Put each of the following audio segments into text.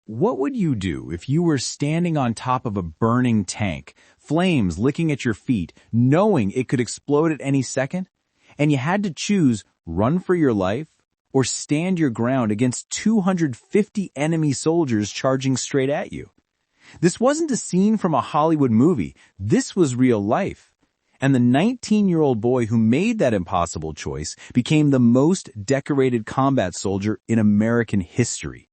What would you do if you were standing on top of a burning tank, flames licking at your feet, knowing it could explode at any second, and you had to choose run for your life or stand your ground against 250 enemy soldiers charging straight at you? This wasn't a scene from a Hollywood movie. This was real life. And the 19-year-old boy who made that impossible choice became the most decorated combat soldier in American history.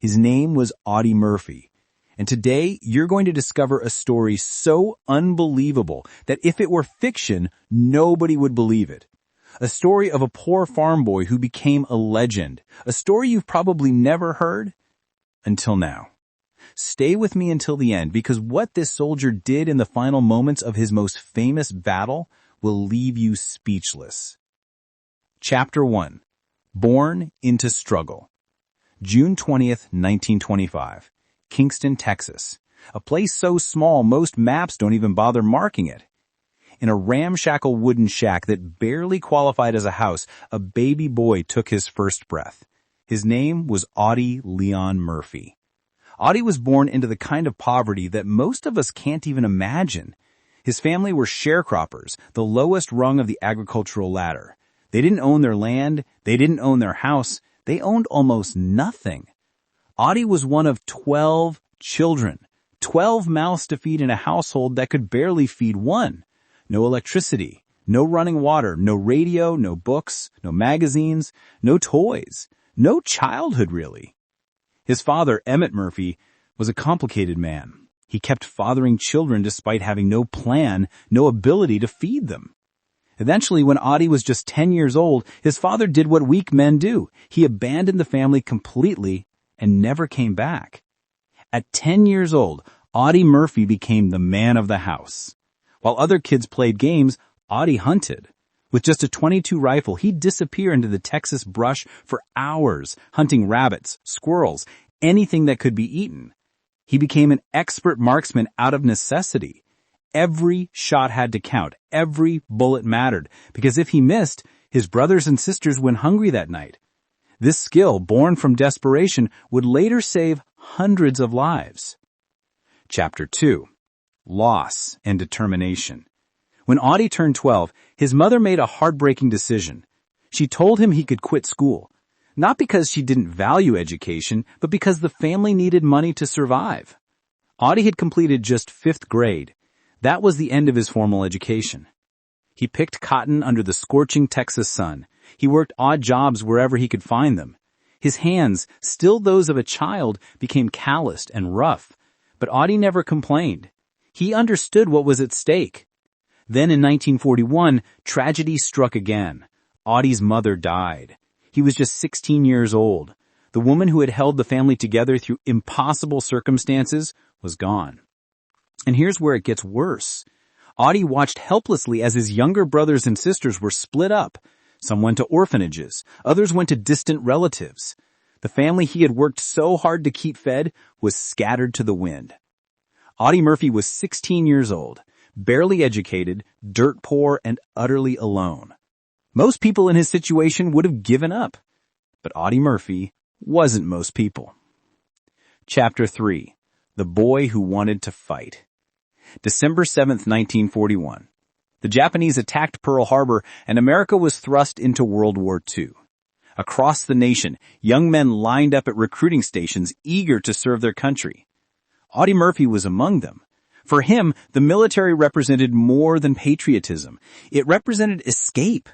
His name was Audie Murphy. And today, you're going to discover a story so unbelievable that if it were fiction, nobody would believe it. A story of a poor farm boy who became a legend. A story you've probably never heard until now. Stay with me until the end, because what this soldier did in the final moments of his most famous battle will leave you speechless. Chapter 1. Born into Struggle. June 20th, 1925. Kingston, Texas. A place so small most maps don't even bother marking it. In a ramshackle wooden shack that barely qualified as a house, a baby boy took his first breath. His name was Audie Leon Murphy. Audie was born into the kind of poverty that most of us can't even imagine. His family were sharecroppers, the lowest rung of the agricultural ladder. They didn't own their land, they didn't own their house, they owned almost nothing. Audie was one of 12 children, 12 mouths to feed in a household that could barely feed one. No electricity, no running water, no radio, no books, no magazines, no toys, no childhood really. His father, Emmett Murphy, was a complicated man. He kept fathering children despite having no plan, no ability to feed them. Eventually, when Audie was just 10 years old, his father did what weak men do. He abandoned the family completely and never came back. At 10 years old, Audie Murphy became the man of the house. While other kids played games, Audie hunted. With just a .22 rifle, he'd disappear into the Texas brush for hours, hunting rabbits, squirrels, anything that could be eaten. He became an expert marksman out of necessity. Every shot had to count. Every bullet mattered, because if he missed, his brothers and sisters went hungry that night. This skill, born from desperation, would later save hundreds of lives. Chapter 2. Loss and Determination. When Audie turned 12, his mother made a heartbreaking decision. She told him he could quit school, not because she didn't value education, but because the family needed money to survive. Audie had completed just 5th grade. That was the end of his formal education. He picked cotton under the scorching Texas sun. He worked odd jobs wherever he could find them. His hands, still those of a child, became calloused and rough. But Audie never complained. He understood what was at stake. Then in 1941, tragedy struck again. Audie's mother died. He was just 16 years old. The woman who had held the family together through impossible circumstances was gone. And here's where it gets worse. Audie watched helplessly as his younger brothers and sisters were split up. Some went to orphanages. Others went to distant relatives. The family he had worked so hard to keep fed was scattered to the wind. Audie Murphy was 16 years old, barely educated, dirt poor, and utterly alone. Most people in his situation would have given up. But Audie Murphy wasn't most people. Chapter 3. The Boy Who Wanted to Fight. December 7th, 1941. The Japanese attacked Pearl Harbor, and America was thrust into World War II. Across the nation, young men lined up at recruiting stations eager to serve their country. Audie Murphy was among them. For him, the military represented more than patriotism. It represented escape.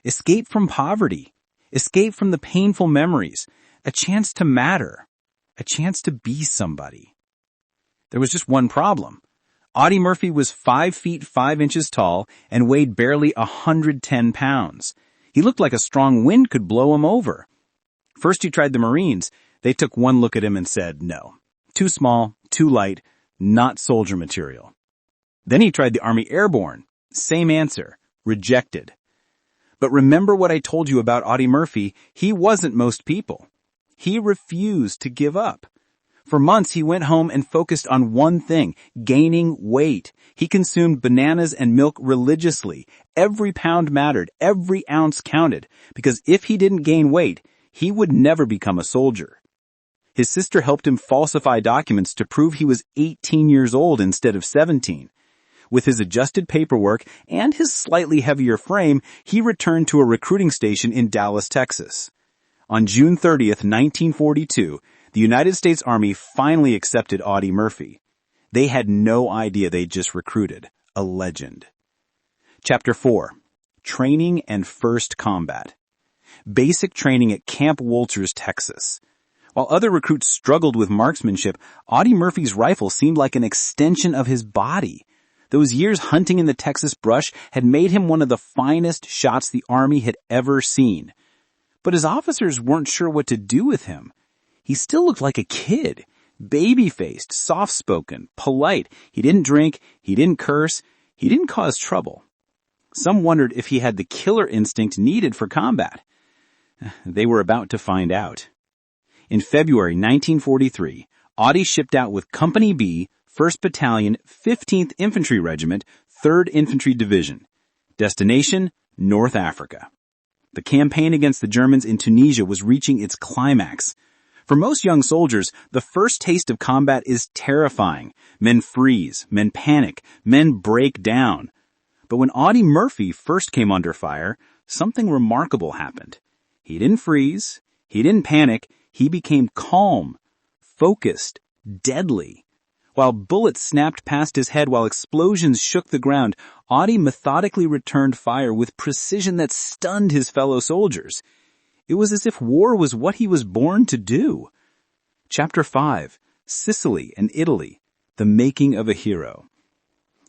Escape from poverty. Escape from the painful memories. A chance to matter. A chance to be somebody. There was just one problem. Audie Murphy was 5 feet 5 inches tall and weighed barely 110 pounds. He looked like a strong wind could blow him over. First he tried the Marines. They took one look at him and said, no. Too small, too light, not soldier material. Then he tried the Army Airborne. Same answer. Rejected. But remember what I told you about Audie Murphy. He wasn't most people. He refused to give up. For months, he went home and focused on one thing, gaining weight. He consumed bananas and milk religiously. Every pound mattered. Every ounce counted. Because if he didn't gain weight, he would never become a soldier. His sister helped him falsify documents to prove he was 18 years old instead of 17. With his adjusted paperwork and his slightly heavier frame, he returned to a recruiting station in Dallas, Texas. On June 30th, 1942, the United States Army finally accepted Audie Murphy. They had no idea they'd just recruited a legend. Chapter 4. Training and First Combat. Basic training at Camp Wolters, Texas. While other recruits struggled with marksmanship, Audie Murphy's rifle seemed like an extension of his body. Those years hunting in the Texas brush had made him one of the finest shots the Army had ever seen. But his officers weren't sure what to do with him. He still looked like a kid, baby-faced, soft-spoken, polite. He didn't drink, he didn't curse, he didn't cause trouble. Some wondered if he had the killer instinct needed for combat. They were about to find out. In February 1943, Audie shipped out with Company B, 1st Battalion, 15th Infantry Regiment, 3rd Infantry Division. Destination, North Africa. The campaign against the Germans in Tunisia was reaching its climax. For most young soldiers, the first taste of combat is terrifying. Men freeze, men panic, men break down. But when Audie Murphy first came under fire, something remarkable happened. He didn't freeze, he didn't panic, he became calm, focused, deadly. While bullets snapped past his head while explosions shook the ground, Audie methodically returned fire with precision that stunned his fellow soldiers. It was as if war was what he was born to do. Chapter 5. Sicily and Italy. The Making of a Hero.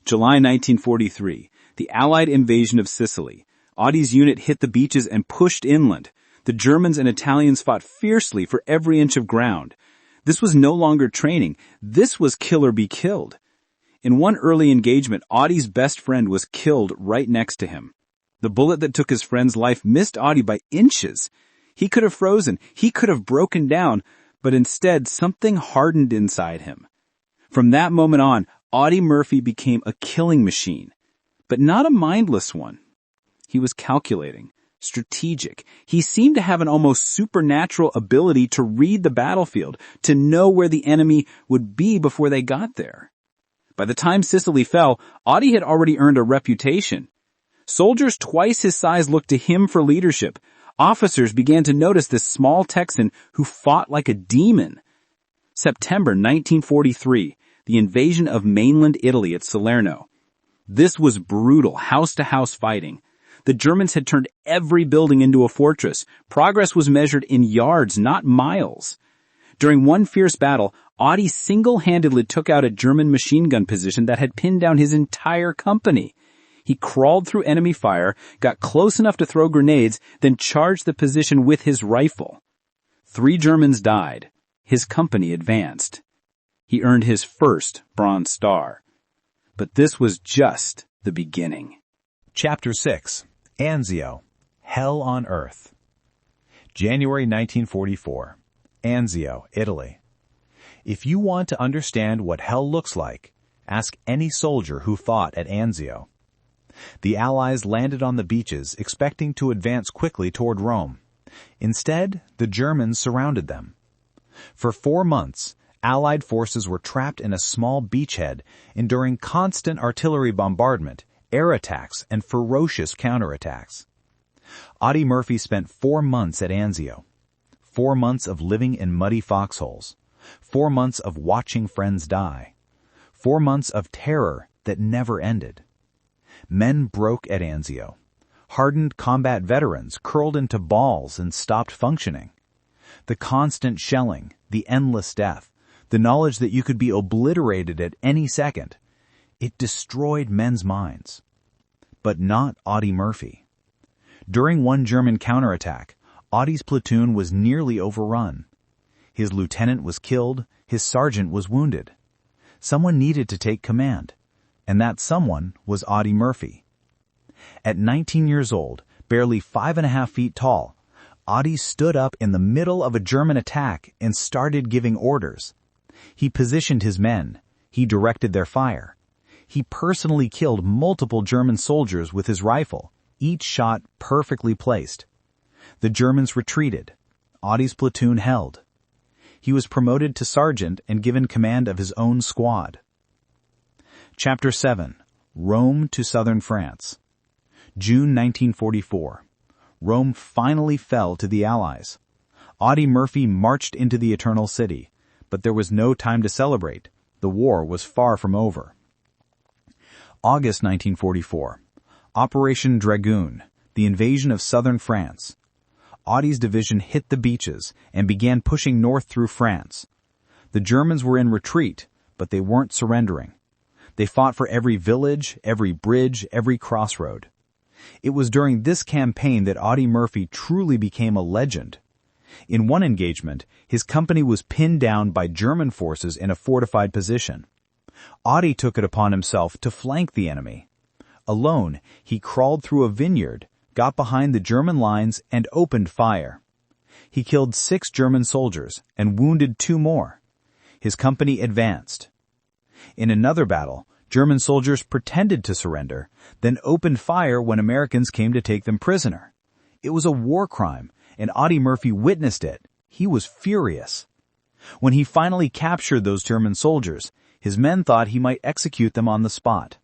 July 1943. The Allied invasion of Sicily. Audie's unit hit the beaches and pushed inland. The Germans and Italians fought fiercely for every inch of ground. This was no longer training. This was kill or be killed. In one early engagement, Audie's best friend was killed right next to him. The bullet that took his friend's life missed Audie by inches. He could have frozen. He could have broken down, but instead something hardened inside him. From that moment on, Audie Murphy became a killing machine, but not a mindless one. He was calculating, strategic. He seemed to have an almost supernatural ability to read the battlefield, to know where the enemy would be before they got there. By the time Sicily fell, Audie had already earned a reputation. Soldiers twice his size looked to him for leadership. Officers began to notice this small Texan who fought like a demon. September 1943, the invasion of mainland Italy at Salerno. This was brutal, house-to-house fighting. The Germans had turned every building into a fortress. Progress was measured in yards, not miles. During one fierce battle, Audie single-handedly took out a German machine gun position that had pinned down his entire company. He crawled through enemy fire, got close enough to throw grenades, then charged the position with his rifle. 3 Germans died. His company advanced. He earned his first Bronze Star. But this was just the beginning. Chapter 6. Anzio, Hell on Earth. January 1944. Anzio, Italy. If you want to understand what hell looks like, ask any soldier who fought at Anzio. The Allies landed on the beaches expecting to advance quickly toward Rome. Instead, the Germans surrounded them. For 4 months, Allied forces were trapped in a small beachhead, enduring constant artillery bombardment, air attacks, and ferocious counterattacks. Audie Murphy spent 4 months at Anzio. 4 months of living in muddy foxholes. 4 months of watching friends die. 4 months of terror that never ended. Men broke at Anzio. Hardened combat veterans curled into balls and stopped functioning. The constant shelling, the endless death, the knowledge that you could be obliterated at any second, it destroyed men's minds. But not Audie Murphy. During one German counterattack, Audie's platoon was nearly overrun. His lieutenant was killed, his sergeant was wounded. Someone needed to take command, and that someone was Audie Murphy. At 19 years old, barely 5.5 feet tall, Audie stood up in the middle of a German attack and started giving orders. He positioned his men. He directed their fire. He personally killed multiple German soldiers with his rifle, each shot perfectly placed. The Germans retreated. Audie's platoon held. He was promoted to sergeant and given command of his own squad. Chapter 7. Rome to southern France. June 1944. Rome finally fell to the Allies. Audie Murphy marched into the Eternal City, but there was no time to celebrate. The war was far from over. August 1944. Operation Dragoon, the invasion of southern France. Audie's division hit the beaches and began pushing north through France. The Germans were in retreat, but they weren't surrendering. They fought for every village, every bridge, every crossroad. It was during this campaign that Audie Murphy truly became a legend. In one engagement, his company was pinned down by German forces in a fortified position. Audie took it upon himself to flank the enemy. Alone, he crawled through a vineyard, got behind the German lines, and opened fire. He killed 6 German soldiers and wounded 2 more. His company advanced. In another battle, German soldiers pretended to surrender, then opened fire when Americans came to take them prisoner. It was a war crime, and Audie Murphy witnessed it. He was furious. When he finally captured those German soldiers, his men thought he might execute them on the spot.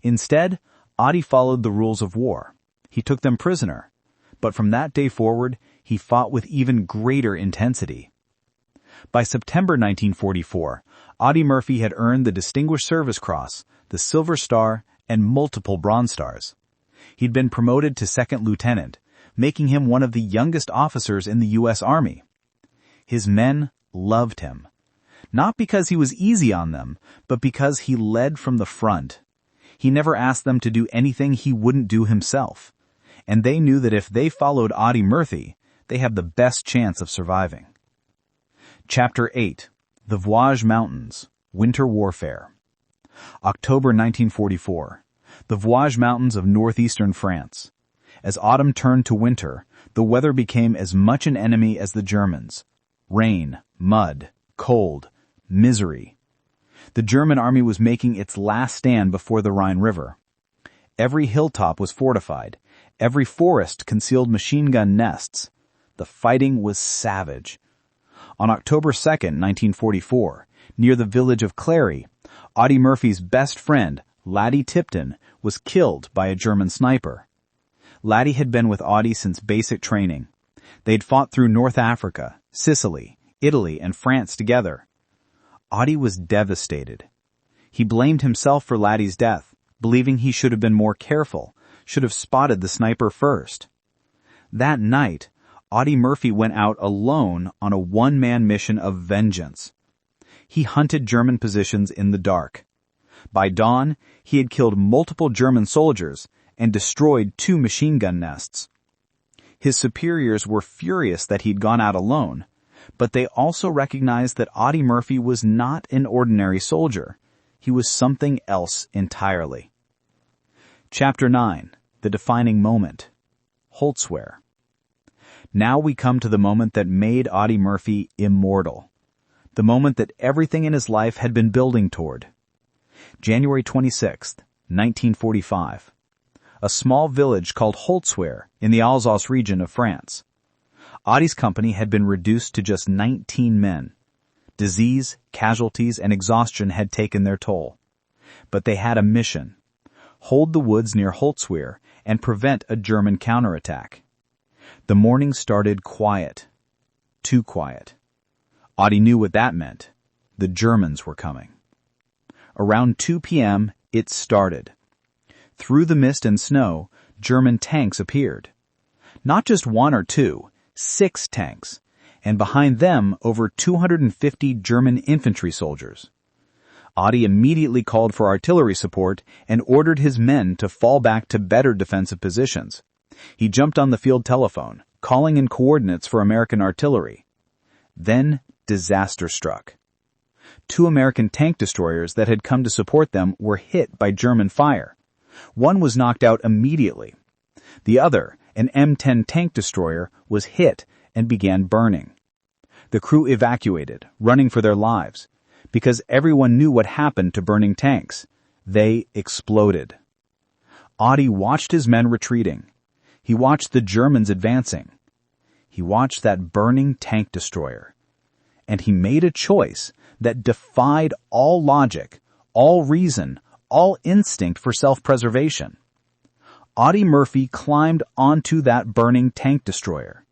Instead, Audie followed the rules of war. He took them prisoner. But from that day forward, he fought with even greater intensity. By September 1944, Audie Murphy had earned the Distinguished Service Cross, the Silver Star, and multiple Bronze Stars. He'd been promoted to second lieutenant, making him one of the youngest officers in the U.S. Army. His men loved him. Not because he was easy on them, but because he led from the front. He never asked them to do anything he wouldn't do himself. And they knew that if they followed Audie Murphy, they had the best chance of surviving. Chapter 8. The Vosges Mountains, Winter Warfare. October 1944. The Vosges Mountains of northeastern France. As autumn turned to winter, the weather became as much an enemy as the Germans. Rain, mud, cold, misery. The German army was making its last stand before the Rhine River. Every hilltop was fortified. Every forest concealed machine gun nests. The fighting was savage. On October 2nd, 1944, near the village of Clary, Audie Murphy's best friend, Laddie Tipton, was killed by a German sniper. Laddie had been with Audie since basic training. They'd fought through North Africa, Sicily, Italy, and France together. Audie was devastated. He blamed himself for Laddie's death, believing he should have been more careful, should have spotted the sniper first. That night, Audie Murphy went out alone on a one-man mission of vengeance. He hunted German positions in the dark. By dawn, he had killed multiple German soldiers and destroyed 2 machine gun nests. His superiors were furious that he'd gone out alone, but they also recognized that Audie Murphy was not an ordinary soldier. He was something else entirely. Chapter 9. The Defining Moment. Holzwehr. Now we come to the moment that made Audie Murphy immortal. The moment that everything in his life had been building toward. January 26th, 1945. A small village called Holzwehr in the Alsace region of France. Audie's company had been reduced to just 19 men. Disease, casualties, and exhaustion had taken their toll. But they had a mission. Hold the woods near Holzwehr and prevent a German counterattack. The morning started quiet. Too quiet. Audie knew what that meant. The Germans were coming. Around 2 p.m., it started. Through the mist and snow, German tanks appeared. Not just 1 or 2, 6 tanks, and behind them over 250 German infantry soldiers. Audie immediately called for artillery support and ordered his men to fall back to better defensive positions. He jumped on the field telephone, calling in coordinates for American artillery. Then disaster struck. 2 American tank destroyers that had come to support them were hit by German fire. One was knocked out immediately. The other, an M10 tank destroyer, was hit and began burning. The crew evacuated, running for their lives, because everyone knew what happened to burning tanks. They exploded. Audie watched his men retreating. He watched the Germans advancing. He watched that burning tank destroyer. and he made a choice that defied all logic, all reason, all instinct for self-preservation. Audie Murphy climbed onto that burning tank destroyer.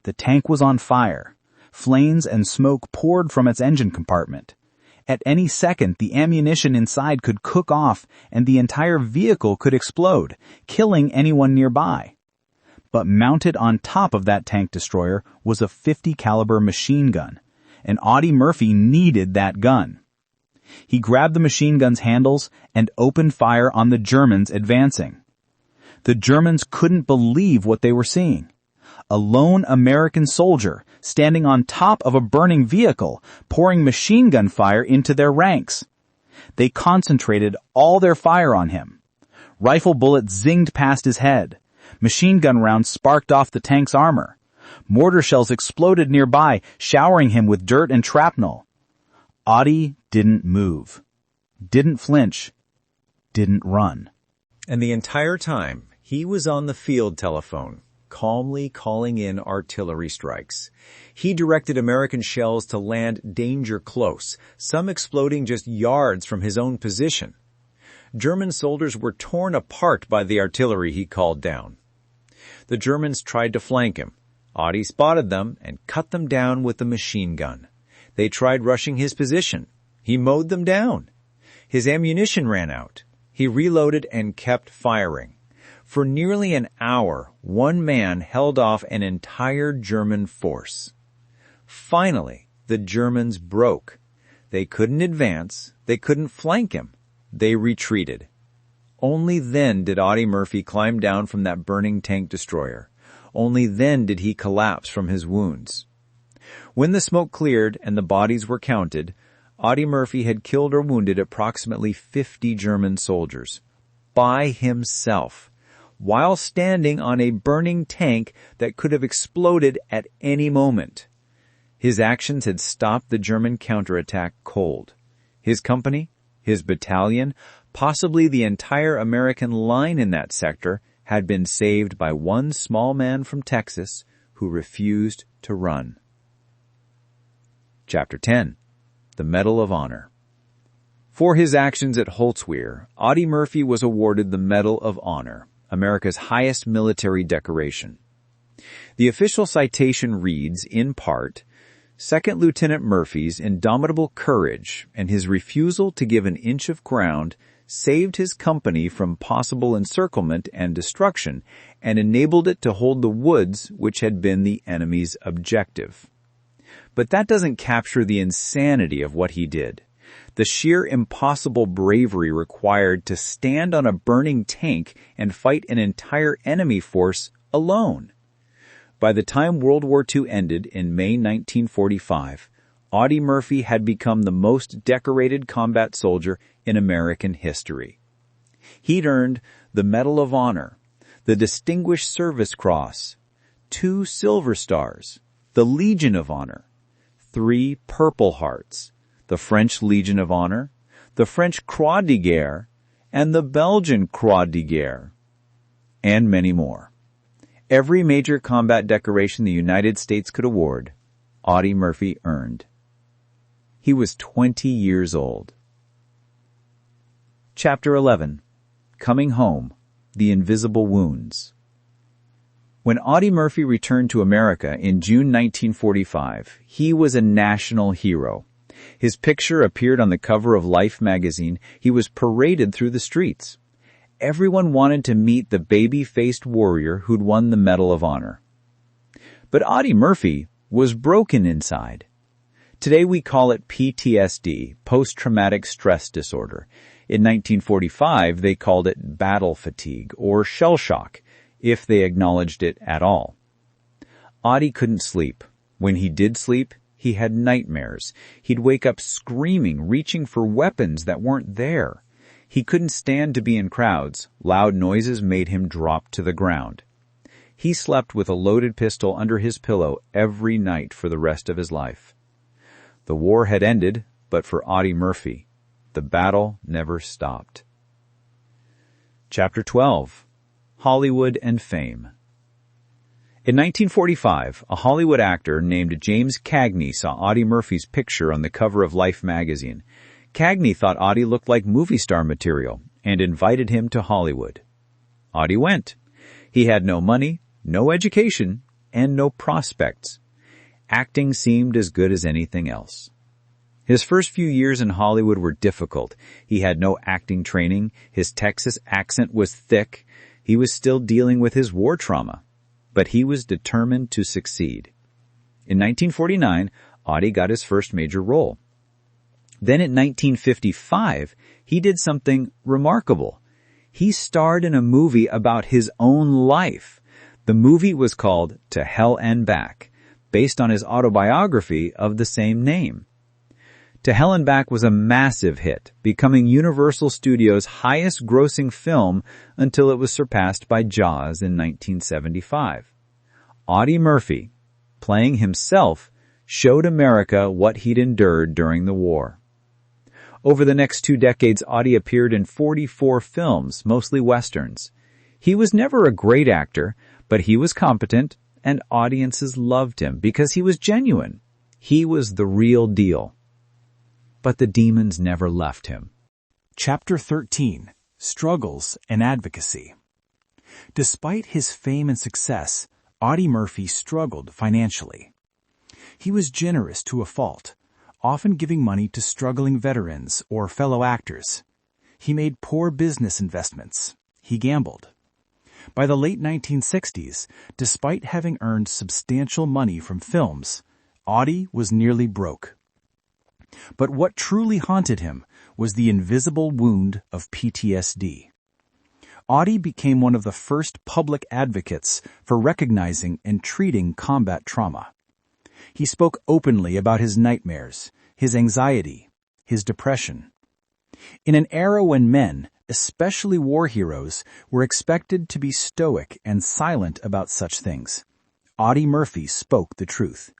The tank was on fire. Flames and smoke poured from its engine compartment. At any second, the ammunition inside could cook off and the entire vehicle could explode, killing anyone nearby. But mounted on top of that tank destroyer was a .50 caliber machine gun, and Audie Murphy needed that gun. He grabbed the machine gun's handles and opened fire on the Germans advancing. The Germans couldn't believe what they were seeing. A lone American soldier standing on top of a burning vehicle, pouring machine gun fire into their ranks. They concentrated all their fire on him. Rifle bullets zinged past his head. Machine gun rounds sparked off the tank's armor. Mortar shells exploded nearby, showering him with dirt and shrapnel. Audie didn't move, didn't flinch, didn't run. And the entire time, he was on the field telephone, calmly calling in artillery strikes. He directed American shells to land danger close, some exploding just yards from his own position. German soldiers were torn apart by the artillery he called down. The Germans tried to flank him. Audie spotted them and cut them down with the machine gun. They tried rushing his position. He mowed them down. His ammunition ran out. He reloaded and kept firing. For nearly an hour, one man held off an entire German force. Finally, the Germans broke. They couldn't advance. They couldn't flank him. They retreated. Only then did Audie Murphy climb down from that burning tank destroyer. Only then did he collapse from his wounds. When the smoke cleared and the bodies were counted, Audie Murphy had killed or wounded approximately 50 German soldiers. By himself. While standing on a burning tank that could have exploded at any moment. His actions had stopped the German counterattack cold. His company, his battalion, possibly the entire American line in that sector, had been saved by one small man from Texas who refused to run. Chapter 10. The Medal of Honor. For his actions at Holtzwihr, Audie Murphy was awarded the Medal of Honor, America's highest military decoration. The official citation reads, in part, Second Lieutenant Murphy's indomitable courage and his refusal to give an inch of ground saved his company from possible encirclement and destruction and enabled it to hold the woods which had been the enemy's objective. But that doesn't capture the insanity of what he did. The sheer impossible bravery required to stand on a burning tank and fight an entire enemy force alone. By the time World War II ended in May 1945, Audie Murphy had become the most decorated combat soldier in American history. He'd earned the Medal of Honor, the Distinguished Service Cross, 2 Silver Stars, the Legion of Honor, 3 Purple Hearts, the French Legion of Honor, the French Croix de Guerre, and the Belgian Croix de Guerre, and many more. Every major combat decoration the United States could award, Audie Murphy earned. He was 20 years old. Chapter 11. Coming Home, The Invisible Wounds. When Audie Murphy returned to America in June 1945, he was a national hero. His picture appeared on the cover of Life magazine. He was paraded through the streets. Everyone wanted to meet the baby-faced warrior who'd won the Medal of Honor. But Audie Murphy was broken inside. Today we call it PTSD, post-traumatic stress disorder. In 1945, they called it battle fatigue or shell shock, if they acknowledged it at all. Audie couldn't sleep. When he did sleep, he had nightmares. He'd wake up screaming, reaching for weapons that weren't there. He couldn't stand to be in crowds. Loud noises made him drop to the ground. He slept with a loaded pistol under his pillow every night for the rest of his life. The war had ended, but for Audie Murphy, the battle never stopped. Chapter 12. Hollywood and Fame. In 1945, a Hollywood actor named James Cagney saw Audie Murphy's picture on the cover of Life magazine. Cagney thought Audie looked like movie star material and invited him to Hollywood. Audie went. He had no money, no education, and no prospects. Acting seemed as good as anything else. His first few years in Hollywood were difficult. He had no acting training. His Texas accent was thick. He was still dealing with his war trauma. But he was determined to succeed. In 1949, Audie got his first major role. Then in 1955, he did something remarkable. He starred in a movie about his own life. The movie was called To Hell and Back, based on his autobiography of the same name. To Hell and Back was a massive hit, becoming Universal Studios' highest-grossing film until it was surpassed by Jaws in 1975. Audie Murphy, playing himself, showed America what he'd endured during the war. Over the next 2 decades, Audie appeared in 44 films, mostly westerns. He was never a great actor, but he was competent, and audiences loved him because he was genuine. He was the real deal. But the demons never left him. Chapter 13. Struggles and Advocacy. Despite his fame and success, Audie Murphy struggled financially. He was generous to a fault, often giving money to struggling veterans or fellow actors. He made poor business investments. He gambled. By the late 1960s, despite having earned substantial money from films, Audie was nearly broke. But what truly haunted him was the invisible wound of PTSD. Audie became one of the first public advocates for recognizing and treating combat trauma. He spoke openly about his nightmares, his anxiety, his depression. In an era when men, especially war heroes, were expected to be stoic and silent about such things, Audie Murphy spoke the truth.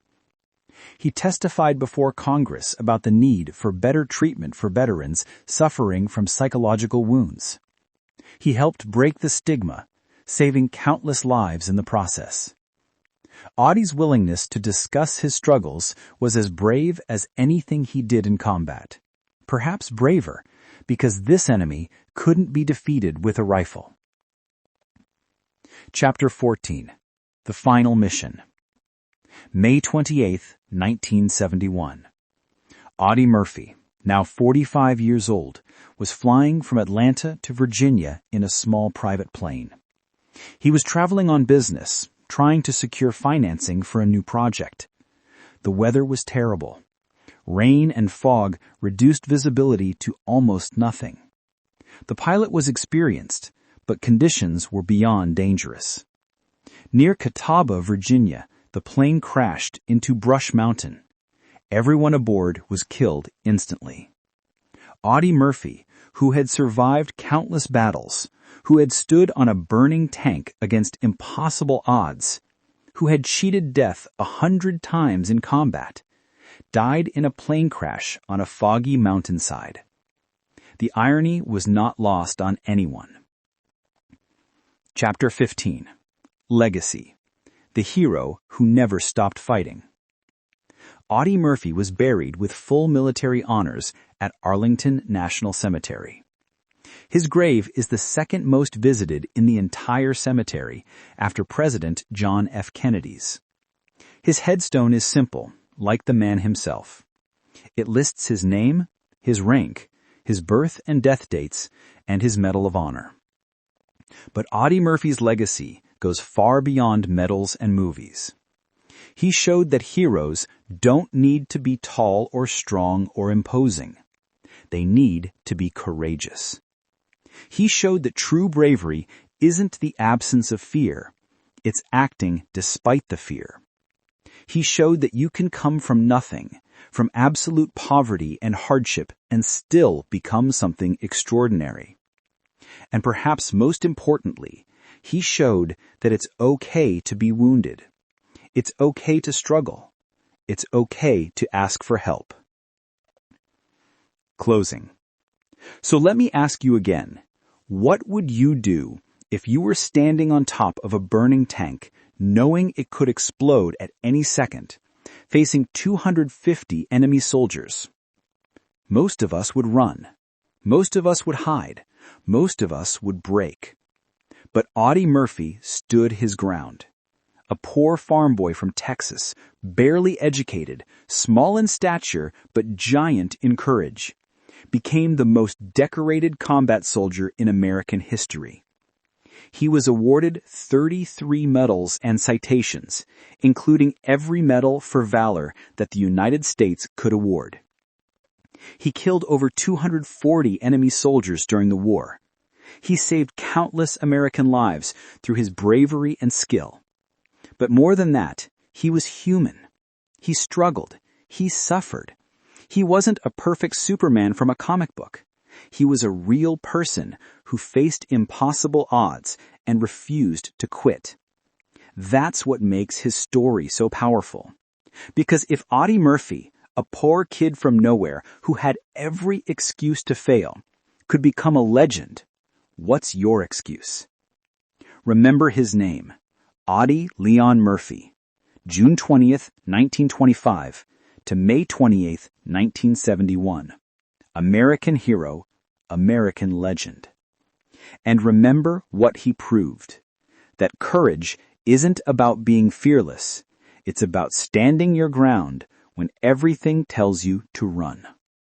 He testified before Congress about the need for better treatment for veterans suffering from psychological wounds. He helped break the stigma, saving countless lives in the process. Audie's willingness to discuss his struggles was as brave as anything he did in combat. Perhaps braver, because this enemy couldn't be defeated with a rifle. Chapter 14. The Final Mission. May 28, 1971. Audie Murphy, now 45 years old, was flying from Atlanta to Virginia in a small private plane. He was traveling on business, trying to secure financing for a new project. The weather was terrible. Rain and fog reduced visibility to almost nothing. The pilot was experienced, but conditions were beyond dangerous. Near Catawba, Virginia, the plane crashed into Brush Mountain. Everyone aboard was killed instantly. Audie Murphy, who had survived countless battles, who had stood on a burning tank against impossible odds, who had cheated death 100 times in combat, died in a plane crash on a foggy mountainside. The irony was not lost on anyone. Chapter 15. Legacy. The hero who never stopped fighting. Audie Murphy was buried with full military honors at Arlington National Cemetery. His grave is the second most visited in the entire cemetery after President John F. Kennedy's. His headstone is simple, like the man himself. It lists his name, his rank, his birth and death dates, and his Medal of Honor. But Audie Murphy's legacy goes far beyond medals and movies. He showed that heroes don't need to be tall or strong or imposing. They need to be courageous. He showed that true bravery isn't the absence of fear. It's acting despite the fear. He showed that you can come from nothing, from absolute poverty and hardship, and still become something extraordinary. And perhaps most importantly, he showed that it's okay to be wounded. It's okay to struggle. It's okay to ask for help. Closing. So let me ask you again, what would you do if you were standing on top of a burning tank, knowing it could explode at any second, facing 250 enemy soldiers. Most of us would run. Most of us would hide. Most of us would break. But Audie Murphy stood his ground. A poor farm boy from Texas, barely educated, small in stature but giant in courage, became the most decorated combat soldier in American history. He was awarded 33 medals and citations, including every medal for valor that the United States could award. He killed over 240 enemy soldiers during the war. He saved countless American lives through his bravery and skill. But more than that, he was human. He struggled. He suffered. He wasn't a perfect Superman from a comic book. He was a real person who faced impossible odds and refused to quit. That's what makes his story so powerful. Because if Audie Murphy, a poor kid from nowhere who had every excuse to fail, could become a legend, what's your excuse? Remember his name, Audie Leon Murphy, June 20th, 1925 to May 28th, 1971. American hero, American legend. And remember what he proved, that courage isn't about being fearless. It's about standing your ground when everything tells you to run.